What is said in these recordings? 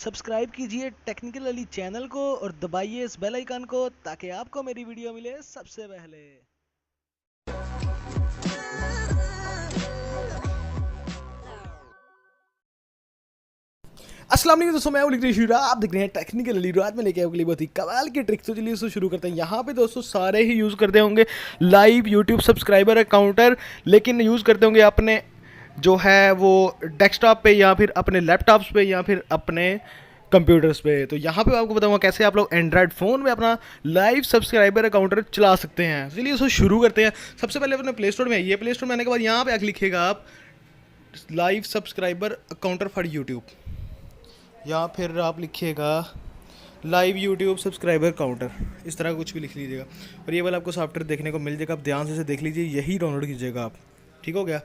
Subscribe कीजिए technical Ali channel को और दबाइए इस बेल आइकन को ताकि आपको मेरी वीडियो मिले सबसे पहले। अस्सलाम वालेकुम दोस्तों, मैं लिख रही आप देख रहे हैं टेक्निकल अली। रात में लेके आपके लिए बहुत ही कमाल की ट्रिक्स। तो चलिए इसको शुरू करते हैं। यहाँ पे दोस्तों सारे ही यूज़ करते होंगे लाइव यूट्यूब सब्सक्राइबर अकाउंटर, लेकिन यूज़ करते होंगे अपने जो है वो डेस्कटॉप पे या फिर अपने लैपटॉप्स पे या फिर अपने कंप्यूटर्स पे। तो यहाँ पे आपको बताऊंगा कैसे आप लोग एंड्रॉयड फ़ोन में अपना लाइव सब्सक्राइबर अकाउंटर चला सकते हैं। चलिए इसको शुरू करते हैं। सबसे पहले अपने प्ले स्टोर में आइए। प्ले स्टोर में आने के बाद यहाँ पे आके लिखिएगा आप लाइव सब्सक्राइबर अकाउंटर फॉर यूट्यूब, या फिर आप लिखिएगा लाइव यूट्यूब सब्सक्राइबर काउंटर, इस तरह कुछ भी लिख लीजिएगा और ये वाला आपको सॉफ्टवेयर देखने को मिल जाएगा। आप ध्यान से इसे देख लीजिए, यही डाउनलोड कीजिएगा आप। ठीक हो गया।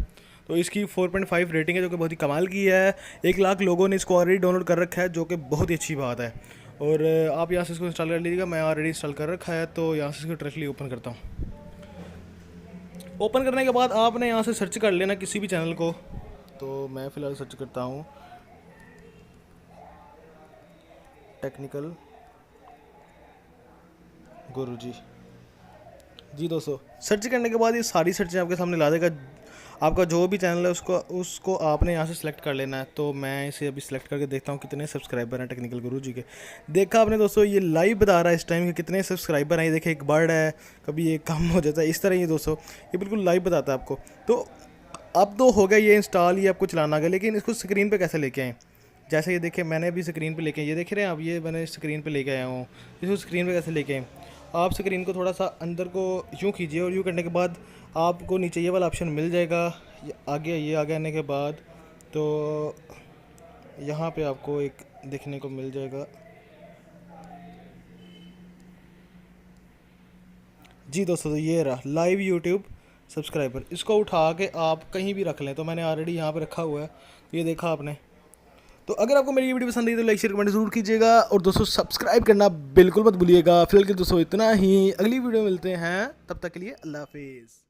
तो इसकी 4.5 रेटिंग है जो कि बहुत ही कमाल की है। 1 लाख लोगों ने इसको ऑलरेडी डाउनलोड कर रखा है, जो कि बहुत ही अच्छी बात है। और आप यहाँ से इसको इंस्टॉल कर लीजिएगा। मैं ऑलरेडी इंस्टॉल कर रखा है, तो यहाँ से इसको डायरेक्टली ओपन करता हूँ। ओपन करने के बाद आपने यहाँ से सर्च कर लेना किसी भी चैनल को। तो मैं फ़िलहाल सर्च करता हूँ टेक्निकल गुरुजी जी। दोस्तों सर्च करने के बाद ये सारी सर्चें आपके सामने ला देगा। आपका जो भी चैनल है उसको आपने यहाँ से सिलेक्ट कर लेना है। तो मैं इसे अभी सिलेक्ट करके देखता हूँ कितने सब्सक्राइबर हैं टेक्निकल गुरुजी के। देखा आपने दोस्तों, ये लाइव बता रहा है इस टाइम के कितने सब्सक्राइबर हैं। ये देखिए, एक बर्ड है, कभी ये कम हो जाता है इस तरह। ये दोस्तों ये बिल्कुल लाइव बताता है आपको। तो अब तो हो गया ये इंस्टॉल, ये आपको चलाना होगा, लेकिन इसको स्क्रीन पर कैसे लेके आएँ। जैसे ये देखिए, मैंने अभी स्क्रीन पे लेके, ये देख रहे हैं आप, ये मैंने स्क्रीन पे लेके आया हूँ। इसको स्क्रीन पे कैसे लेके आए, आप स्क्रीन को थोड़ा सा अंदर को यूँ कीजिए और यूँ करने के बाद आपको नीचे ये वाला ऑप्शन मिल जाएगा। ये आगे आने के बाद तो यहाँ पे आपको एक देखने को मिल जाएगा जी। दोस्तों तो ये रहा लाइव यूट्यूब सब्सक्राइबर। इसको उठा के आप कहीं भी रख लें। तो मैंने ऑलरेडी यहाँ पे रखा हुआ है, ये देखा आपने। तो अगर आपको मेरी ये वीडियो पसंद आई तो लाइक शेयर कमेंट जरूर कीजिएगा और दोस्तों सब्सक्राइब करना बिल्कुल मत भूलिएगा। फिलहाल के दोस्तों इतना ही, अगली वीडियो में मिलते हैं, तब तक के लिए अल्लाह हाफिज़।